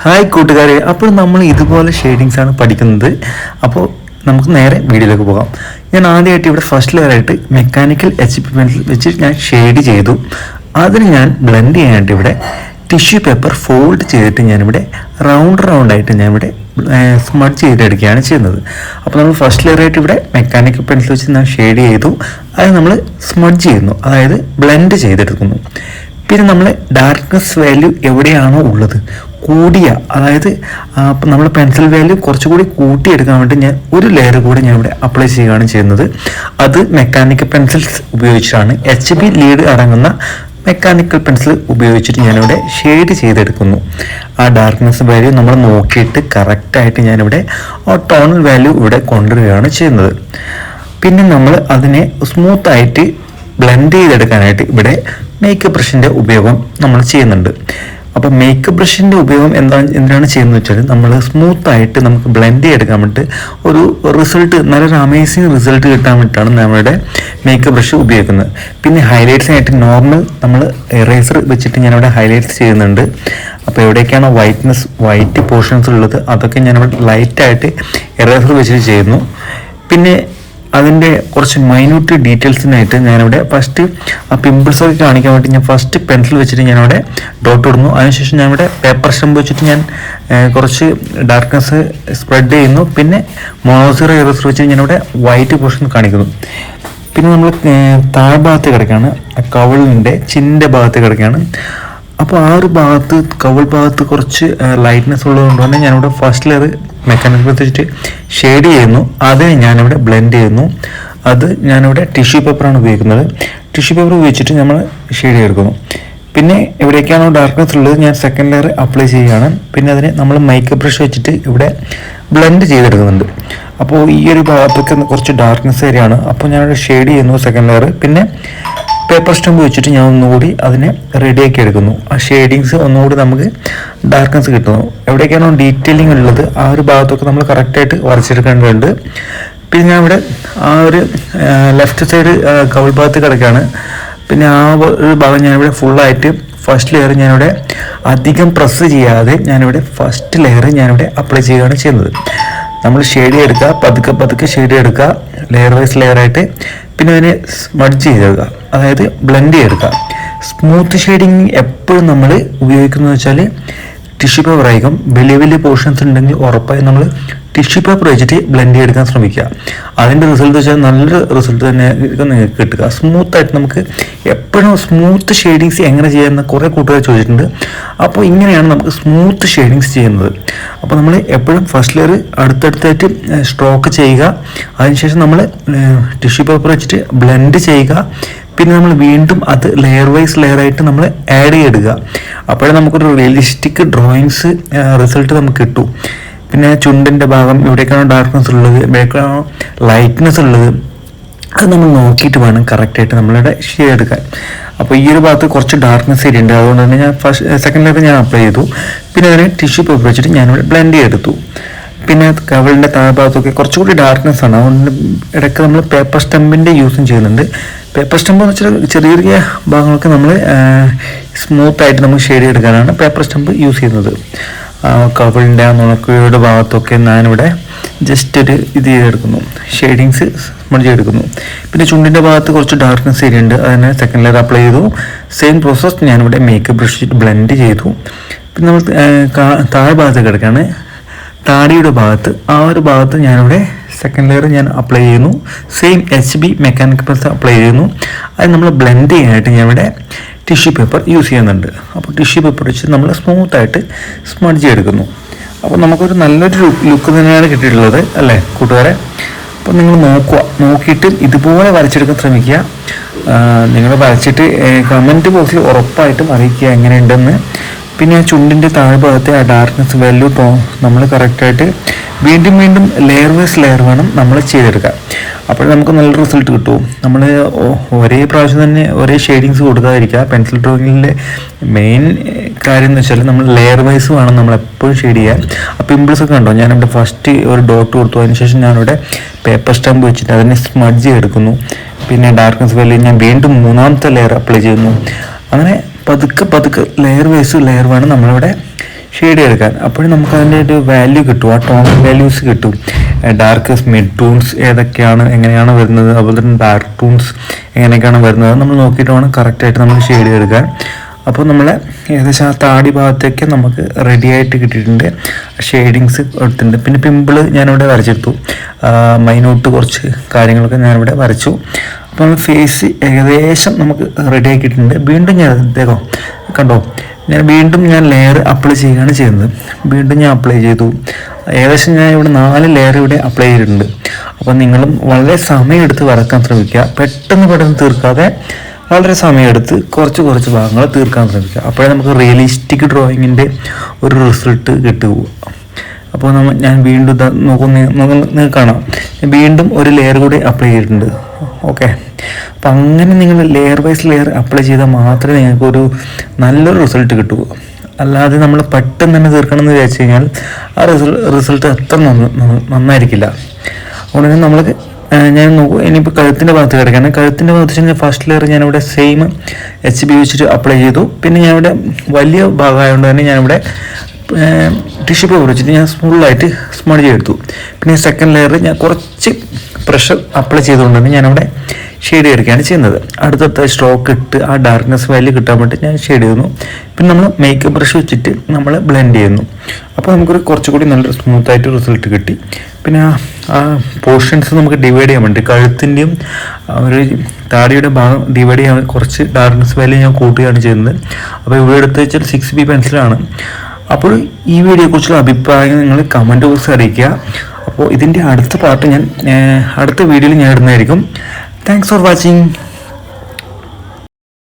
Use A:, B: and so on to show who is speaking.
A: Hi കൂട്ടുകാരെ, അപ്പോൾ നമ്മൾ ഇതുപോലെ ഷെയ്ഡിങ്സ് ആണ് പഠിക്കുന്നത്. അപ്പോൾ നമുക്ക് നേരെ വീഡിയോയിലേക്ക് പോകാം. ഞാൻ ആദ്യമായിട്ട് ഇവിടെ ഫസ്റ്റ് ലെയറായിട്ട് മെക്കാനിക്കൽ എച്ച് പി പെൻസിൽ വെച്ച് ഞാൻ ഷെയ്ഡ് ചെയ്തു. അതിന് ഞാൻ ബ്ലെൻഡ് ചെയ്യാനായിട്ട് ഇവിടെ ടിഷ്യൂ പേപ്പർ ഫോൾഡ് ചെയ്തിട്ട് ഞാനിവിടെ റൗണ്ടായിട്ട് ഞാനിവിടെ സ്മഡ്ജ് ചെയ്തെടുക്കുകയാണ് ചെയ്യുന്നത്. അപ്പോൾ നമ്മൾ ഫസ്റ്റ് ലെയറായിട്ട് ഇവിടെ മെക്കാനിക്കൽ പെൻസിൽ വെച്ച് ഞാൻ ഷെയ്ഡ് ചെയ്തു. അത് നമ്മൾ സ്മഡ്ജ് ചെയ്യുന്നു, അതായത് ബ്ലെൻഡ് ചെയ്തെടുക്കുന്നു. പിന്നെ നമ്മൾ ഡാർക്ക്നെസ് വാല്യൂ എവിടെയാണോ ഉള്ളത് കൂടിയ, അതായത് നമ്മൾ പെൻസിൽ വാല്യൂ കുറച്ചുകൂടി കൂട്ടിയെടുക്കാൻ വേണ്ടി ഞാൻ ഒരു ലെയർ കൂടി ഞാൻ ഇവിടെ അപ്ലൈ ചെയ്യുകയാണ് ചെയ്യുന്നത്. അത് മെക്കാനിക്കൽ പെൻസിൽസ് ഉപയോഗിച്ചിട്ടാണ്. HB ലീഡ് അടങ്ങുന്ന മെക്കാനിക്കൽ പെൻസിൽ ഉപയോഗിച്ചിട്ട് ഞാനിവിടെ ഷെയ്ഡ് ചെയ്തെടുക്കുന്നു. ആ ഡാർക്ക്നെസ് വാല്യൂ നമ്മൾ നോക്കിയിട്ട് കറക്റ്റായിട്ട് ഞാനിവിടെ ആ ടോണൽ വാല്യൂ ഇവിടെ കൊണ്ടുവരികയാണ് ചെയ്യുന്നത്. പിന്നെ നമ്മൾ അതിനെ സ്മൂത്തായിട്ട് ബ്ലെൻഡ് ചെയ്തെടുക്കാനായിട്ട് ഇവിടെ മേക്കപ്പ് ബ്രഷിൻ്റെ ഉപയോഗം നമ്മൾ ചെയ്യുന്നുണ്ട്. അപ്പോൾ മേക്കപ്പ് ബ്രഷിൻ്റെ ഉപയോഗം എന്തിനാണ് ചെയ്യുന്നത് വെച്ചാൽ നമ്മൾ സ്മൂത്തായിട്ട് നമുക്ക് ബ്ലെൻഡ് ചെയ്തെടുക്കാൻ വേണ്ടി ഒരു റിസൾട്ട്, നല്ലൊരു അമേസിങ് റിസൾട്ട് കിട്ടാൻ വേണ്ടിയിട്ടാണ് നമ്മുടെ മേക്കപ്പ് ബ്രഷ് ഉപയോഗിക്കുന്നത്. പിന്നെ ഹൈലൈറ്റ്സിനായിട്ട് നോർമൽ നമ്മൾ എറേസർ വെച്ചിട്ട് ഞാനിവിടെ ഹൈലൈറ്റ്സ് ചെയ്യുന്നുണ്ട്. അപ്പോൾ എവിടേക്കാണോ വൈറ്റ് പോർഷൻസ് ഉള്ളത് അതൊക്കെ ഞാനിവിടെ ലൈറ്റായിട്ട് എറേസർ വെച്ചിട്ട് ചെയ്യുന്നു. പിന്നെ അതിൻ്റെ കുറച്ച് മൈന്യൂട്ട് ഡീറ്റെയിൽസിനായിട്ട് ഞാനിവിടെ ഫസ്റ്റ് ആ പിമ്പിൾസൊക്കെ കാണിക്കാൻ വേണ്ടി ഞാൻ ഫസ്റ്റ് പെൻസിൽ വെച്ചിട്ട് ഞാനിവിടെ ഡോട്ട് ഇടുന്നു. അതിനുശേഷം ഞാനിവിടെ പേപ്പർ സ്റ്റമ്പ് വെച്ചിട്ട് ഞാൻ കുറച്ച് ഡാർക്ക്നെസ് സ്പ്രെഡ് ചെയ്യുന്നു. പിന്നെ മോണോസീറോ എറേസർ വെച്ചിട്ട് ഞാനിവിടെ വൈറ്റ് പോർഷൻ കാണിക്കുന്നു. പിന്നെ നമ്മൾ താഴ്ഭാഗത്ത് കിടക്കുകയാണ്, കവിളിൻ്റെ ചിൻ്റെ ഭാഗത്ത് കിടക്കുകയാണ്. അപ്പോൾ ആ ഒരു ഭാഗത്ത് കവിൾ ഭാഗത്ത് കുറച്ച് ലൈറ്റ്നെസ് ഉള്ളതുകൊണ്ട് തന്നെ ഞാനിവിടെ ഫസ്റ്റ് ലെയർ മെക്കാനിക്കൽ വെച്ചിട്ട് ഷെയ്ഡ് ചെയ്യുന്നു. അതിനെ ഞാനിവിടെ ബ്ലെൻഡ് ചെയ്യുന്നു. അത് ഞാനിവിടെ ടിഷ്യൂ പേപ്പറാണ് ഉപയോഗിക്കുന്നത്. ടിഷ്യൂ പേപ്പർ ഉപയോഗിച്ചിട്ട് നമ്മൾ ഷെയ്ഡ് ചെയ്തെടുക്കുന്നു. പിന്നെ എവിടേക്കാണോ ഡാർക്ക്നെസ് ഉള്ളത് ഞാൻ സെക്കൻഡ് ലെയർ അപ്ലൈ ചെയ്യുകയാണ്. പിന്നെ അതിനെ നമ്മൾ മേക്കപ്പ് ബ്രഷ് വെച്ചിട്ട് ഇവിടെ ബ്ലെൻഡ് ചെയ്തെടുക്കുന്നുണ്ട്. അപ്പോൾ ഈ ഒരു ഭാഗത്തൊക്കെ കുറച്ച് ഡാർക്ക്നെസ് ഏരിയയാണ്. അപ്പോൾ ഞാനിവിടെ ഷെയ്ഡ് ചെയ്യുന്നു സെക്കൻഡ് ലെയർ. പിന്നെ പേപ്പർ സ്റ്റമ്പ് വെച്ചിട്ട് ഞാൻ ഒന്നുകൂടി അതിനെ റെഡിയാക്കി എടുക്കുന്നു. ആ ഷെയ്ഡിങ്സ് ഒന്നുകൂടി നമുക്ക് ഡാർക്ക്നെസ് കിട്ടുന്നു. എവിടേക്കാണോ ഡീറ്റെയിലിംഗ് ഉള്ളത് ആ ഒരു ഭാഗത്തൊക്കെ നമ്മൾ കറക്റ്റായിട്ട് വരച്ചെടുക്കേണ്ടതുണ്ട്. പിന്നെ ഞാൻ ഇവിടെ ആ ഒരു ലെഫ്റ്റ് സൈഡ് കവിൾ ഭാഗത്ത് കിടക്കുകയാണ്. പിന്നെ ആ ഒരു ഭാഗം ഞാനിവിടെ ഫുള്ളായിട്ട് ഫസ്റ്റ് ലെയർ ഞാനിവിടെ അധികം പ്രസ് ചെയ്യാതെ ഞാനിവിടെ ഫസ്റ്റ് ലെയർ ഞാനിവിടെ അപ്ലൈ ചെയ്യുകയാണ് ചെയ്യുന്നത്. നമ്മൾ ഷെയ്ഡ് എടുക്കുക, പതുക്കെ ഷെയ്ഡ് എടുക്കുക, ലെയർ വൈസ് ലെയറായിട്ട്. പിന്നെ അതിനെ സ്മഡ്ജ് ചെയ്തെടുക്കുക, അതായത് ബ്ലെൻഡ് ചെയ്തെടുക്കുക. സ്മൂത്ത് ഷെയ്ഡിങ് എപ്പോഴും നമ്മൾ ഉപയോഗിക്കുന്നത് വെച്ചാൽ ടിഷ്യൂ പേപ്പർ ആയിരിക്കും. വലിയ പോർഷൻസ് ഉണ്ടെങ്കിൽ ഉറപ്പായും നമ്മൾ ടിഷ്യൂ പേപ്പർ വെച്ചിട്ട് ബ്ലെൻഡ് ചെയ്തെടുക്കാൻ ശ്രമിക്കുക. അതിൻ്റെ റിസൾട്ട് വെച്ചാൽ നല്ലൊരു റിസൾട്ട് തന്നെ നിങ്ങൾക്ക് കിട്ടുക. സ്മൂത്തായിട്ട് നമുക്ക് എപ്പോഴും സ്മൂത്ത് ഷെയ്ഡിങ്സ് എങ്ങനെ ചെയ്യാമെന്ന് കുറേ കൂട്ടുകാർ ചോദിച്ചിട്ടുണ്ട്. അപ്പോൾ ഇങ്ങനെയാണ് നമുക്ക് സ്മൂത്ത് ഷെയ്ഡിങ്സ് ചെയ്യുന്നത്. അപ്പോൾ നമ്മൾ എപ്പോഴും ഫസ്റ്റ് ലെയർ അടുത്തടുത്തായിട്ട് സ്ട്രോക്ക് ചെയ്യുക. അതിനുശേഷം നമ്മൾ ടിഷ്യൂ പേപ്പർ വെച്ചിട്ട് ബ്ലെൻഡ് ചെയ്യുക. പിന്നെ നമ്മൾ വീണ്ടും അത് ലെയർ വൈസ് ലെയറായിട്ട് നമ്മൾ ആഡ് ചെയ്തെടുക്കുക. അപ്പോഴേ നമുക്കൊരു റിയലിസ്റ്റിക് ഡ്രോയിങ്സ് റിസൾട്ട് നമുക്ക് കിട്ടും. പിന്നെ ചുണ്ടിൻ്റെ ഭാഗം എവിടേക്കാണോ ഡാർക്ക്നെസ് ഉള്ളത്, എവിടേക്കാണോ ലൈറ്റ്നെസ് ഉള്ളത് അത് നമ്മൾ നോക്കിയിട്ട് വേണം കറക്റ്റായിട്ട് നമ്മളുടെ ഷെയ്ഡ് എടുക്കാൻ. അപ്പോൾ ഈ ഒരു ഭാഗത്ത് കുറച്ച് ഡാർക്ക്നെസ് ഏരിയ ഉണ്ട്. അതുകൊണ്ട് തന്നെ ഞാൻ സെക്കൻഡ് ലെയർ ഞാൻ അപ്ലൈ ചെയ്തു. പിന്നെ അതിനെ ടിഷ്യൂ പേപ്പർ വെച്ചിട്ട് ഞാനിവിടെ ബ്ലെൻഡ് ചെയ്തെടുത്തു. പിന്നെ കവിളിൻ്റെ താഴ്ഭാഗത്തൊക്കെ കുറച്ചുകൂടി ഡാർക്ക്നെസ് ആണ്. അതുകൊണ്ട് ഇടയ്ക്ക് നമ്മൾ പേപ്പർ സ്റ്റമ്പിൻ്റെ യൂസും ചെയ്യുന്നുണ്ട്. പേപ്പർ സ്റ്റമ്പ് എന്ന് വെച്ചാൽ ചെറിയ ഭാഗങ്ങളൊക്കെ നമ്മൾ സ്മൂത്തായിട്ട് നമുക്ക് ഷെയ്ഡ് എടുക്കാനാണ് പേപ്പർ സ്റ്റമ്പ് യൂസ് ചെയ്യുന്നത്. കവിളിൻ്റെ നുണക്കുഴിയുടെ ഭാഗത്തൊക്കെ ഞാനിവിടെ ജസ്റ്റ് ഒരു ഇത് ചെയ്തെടുക്കുന്നു, ഷെയ്ഡിങ്സ് സ്മഡ്ജ് ചെയ്തെടുക്കുന്നു. പിന്നെ ചുണ്ടിൻ്റെ ഭാഗത്ത് കുറച്ച് ഡാർക്ക്നെസ് ഏരിയ ഉണ്ട്, അതിനെ സെക്കൻഡ് ലെയർ അപ്ലൈ ചെയ്തു. സെയിം പ്രോസസ് ഞാനിവിടെ മേക്കപ്പ് ബ്രഷ് ബ്ലെൻഡ് ചെയ്തു. പിന്നെ നമ്മൾ താഴ്ഭാഗത്ത് കിടക്കുകയാണ്, താടിയുടെ ഭാഗത്ത്. ആ ഒരു ഭാഗത്ത് ഞാനിവിടെ സെക്കൻഡ് ലെയർ ഞാൻ അപ്ലൈ ചെയ്യുന്നു. Same HB mechanical pencil apply ചെയ്യുന്നു. അത് നമ്മൾ ബ്ലെൻഡ് ചെയ്യാനായിട്ട് ഞാനിവിടെ ടിഷ്യൂ പേപ്പർ യൂസ് ചെയ്യുന്നുണ്ട്. അപ്പോൾ ടിഷ്യൂ പേപ്പർ വെച്ച് നമ്മൾ സ്മൂത്തായിട്ട് സ്മഡ്ജ് ചെയ്തെടുക്കുന്നു. അപ്പോൾ നമുക്കൊരു നല്ലൊരു ലുക്ക് തന്നെയാണ് കിട്ടിയിട്ടുള്ളത്, അല്ലേ കൂട്ടുകാരെ? അപ്പോൾ നിങ്ങൾ നോക്കിയിട്ട് ഇതുപോലെ വരച്ചെടുക്കാൻ ശ്രമിക്കുക. നിങ്ങൾ വരച്ചിട്ട് കമൻറ്റ് ബോക്സിൽ ഉറപ്പായിട്ടും അറിയിക്കുക എങ്ങനെയുണ്ടെന്ന്. പിന്നെ ചുണ്ടിൻ്റെ താഴ്ഭാഗത്തെ ആ ഡാർക്ക്നെസ് വാല്യൂ നമ്മൾ കറക്റ്റായിട്ട് വീണ്ടും ലെയർ വൈസ് ലെയർ വേണം നമ്മൾ ചെയ്തെടുക്കുക. അപ്പോൾ നമുക്ക് നല്ല റിസൾട്ട് കിട്ടും. നമ്മൾ ഒരേ പ്രാവശ്യം തന്നെ ഒരേ ഷെയ്ഡിങ്സ് കൊടുക്കാതിരിക്കുക. പെൻസിൽ ഡ്രോയിങ്ങിലെ മെയിൻ കാര്യം എന്ന് വെച്ചാൽ നമ്മൾ ലെയർ വൈസ് വേണം നമ്മൾ എപ്പോഴും ഷെയ്ഡ് ചെയ്യാൻ. ആ പിമ്പിൾസ് ഒക്കെ ഉണ്ടോ, ഞാനിവിടെ ഫസ്റ്റ് ഒരു ഡോട്ട് കൊടുത്തു. അതിനുശേഷം ഞാനിവിടെ പേപ്പർ സ്റ്റമ്പ് വെച്ചിട്ട് അതിനെ സ്മഡ്ജ് ചെയ്തെടുക്കുന്നു. പിന്നെ ഡാർക്ക്നെസ് വാല്യൂ ഞാൻ വീണ്ടും മൂന്നാമത്തെ ലെയർ അപ്ലൈ ചെയ്യുന്നു. അങ്ങനെ പതുക്കെ ലെയർ വൈസ് ലെയർ വേണം നമ്മളിവിടെ ഷെയ്ഡ് ചെയ്തെടുക്കാൻ. അപ്പോഴും നമുക്ക് അതിൻ്റെ ഒരു വാല്യൂ കിട്ടും, ആ ടോൺ വാല്യൂസ് കിട്ടും. ഡാർക്ക് മിഡ് ടൂൺസ് ഏതൊക്കെയാണ്, എങ്ങനെയാണ് വരുന്നത്, അതുപോലെ തന്നെ ഡാർക്ക് ടൂൺസ് എങ്ങനെയൊക്കെയാണ് വരുന്നത് നമ്മൾ നോക്കിയിട്ട് വേണം കറക്റ്റായിട്ട് നമ്മൾ ഷെയ്ഡ് ചെയ്തെടുക്കാൻ. അപ്പോൾ നമ്മളെ ഏകദേശം ആ താടി ഭാഗത്തേക്ക് നമുക്ക് റെഡി ആയിട്ട് കിട്ടിയിട്ടുണ്ട്, ഷെയ്ഡിങ്സ് എടുത്തിട്ടുണ്ട്. പിന്നെ പിമ്പിൾ ഞാനിവിടെ വരച്ചെടുത്തു, മൈനൂട്ട് കുറച്ച് കാര്യങ്ങളൊക്കെ ഞാനിവിടെ വരച്ചു. അപ്പോൾ നമ്മൾ ഫേസ് ഏകദേശം നമുക്ക് റെഡി ആക്കിയിട്ടുണ്ട്. വീണ്ടും ഞാൻ അദ്ദേഹം കണ്ടോ, വീണ്ടും ഞാൻ ലെയർ അപ്ലൈ ചെയ്യുകയാണ് ചെയ്യുന്നത്. വീണ്ടും ഞാൻ അപ്ലൈ ചെയ്തു. ഏകദേശം ഞാൻ ഇവിടെ 4 ലെയർ ഇവിടെ അപ്ലൈ ചെയ്തിട്ടുണ്ട്. അപ്പോൾ നിങ്ങളും വളരെ സമയമെടുത്ത് വരക്കാൻ ശ്രമിക്കുക, പെട്ടെന്ന് തീർക്കാതെ വളരെ സമയമെടുത്ത് കുറച്ച് ഭാഗങ്ങൾ തീർക്കാൻ ശ്രമിക്കുക. അപ്പോഴേ നമുക്ക് റിയലിസ്റ്റിക് ഡ്രോയിങ്ങിൻ്റെ ഒരു റിസൾട്ട് കിട്ടുക. അപ്പോൾ ഞാൻ വീണ്ടും നിങ്ങൾക്ക് കാണാം, വീണ്ടും ഒരു ലെയർ കൂടി അപ്ലൈ ചെയ്തിട്ടുണ്ട്. ഓക്കെ, അപ്പം അങ്ങനെ നിങ്ങൾ ലെയർ വൈസ് ലെയർ അപ്ലൈ ചെയ്താൽ മാത്രമേ നിങ്ങൾക്കൊരു നല്ലൊരു റിസൾട്ട് കിട്ടൂ. അല്ലാതെ നമ്മൾ പെട്ടെന്ന് തന്നെ തീർക്കണം എന്ന് വിചാരിച്ചു കഴിഞ്ഞാൽ ആ റിസൾട്ട് അത്ര നന്നായിരിക്കില്ല. അതുകൊണ്ട് നമ്മൾ ഞാൻ നോക്കൂ, ഇനിയിപ്പോൾ കഴുത്തിൻ്റെ ഭാഗത്ത് കിടക്കുകയാണ്. കഴുത്തിൻ്റെ ഭാഗത്ത് വെച്ച് കഴിഞ്ഞാൽ ഫസ്റ്റ് ലെയർ ഞാനിവിടെ സെയിം HB വെച്ചിട്ട് അപ്ലൈ ചെയ്തു. പിന്നെ ഞാനിവിടെ വലിയ ഭാഗമായതുകൊണ്ട് തന്നെ ഞാനിവിടെ ടിഷ്യൂ പേപ്പർ വെച്ചിട്ട് ഞാൻ ഫുള്ളായിട്ട് സ്മഡ് ചെയ്തെടുത്തു. പിന്നെ സെക്കൻഡ് ലെയർ ഞാൻ കുറച്ച് പ്രഷർ അപ്ലൈ ചെയ്തുകൊണ്ട് തന്നെ ഞാനവിടെ ഷെയ്ഡ് ചെയ്തെടുക്കുകയാണ് ചെയ്യുന്നത്. അടുത്ത സ്ട്രോക്ക് ഇട്ട് ആ ഡാർക്ക്നെസ് വാല്യൂ കിട്ടാൻ വേണ്ടി ഞാൻ ഷെയ്ഡ് ചെയ്യുന്നു. പിന്നെ നമ്മൾ മേക്കപ്പ് ബ്രഷ് വെച്ചിട്ട് നമ്മൾ ബ്ലെൻഡ് ചെയ്യുന്നു. അപ്പോൾ നമുക്കൊരു കുറച്ചുകൂടി നല്ല സ്മൂത്തായിട്ട് റിസൾട്ട് കിട്ടി. പിന്നെ ആ പോർഷൻസ് നമുക്ക് ഡിവൈഡ് ചെയ്യാൻ വേണ്ടി കഴുത്തിൻ്റെയും ഒരു താടിയുടെ ഭാഗം ഡിവൈഡ് ചെയ്യാൻ കുറച്ച് ഡാർക്ക്നെസ് വാല്യൂ ഞാൻ കൂട്ടുകയാണ് ചെയ്യുന്നത്. അപ്പോൾ ഇവിടെ എടുത്ത് വെച്ചാൽ 6B പെൻസിലാണ്. അപ്പോൾ ഈ വീഡിയോയെക്കുറിച്ചുള്ള അഭിപ്രായങ്ങൾ നിങ്ങൾ കമൻറ്റ് ബോക്സിൽ അറിയിക്കുക. അപ്പോൾ ഇതിൻ്റെ അടുത്ത പാർട്ട് ഞാൻ അടുത്ത വീഡിയോയിൽ ഞാൻ ഇടുന്നതായിരിക്കും. Thanks for watching.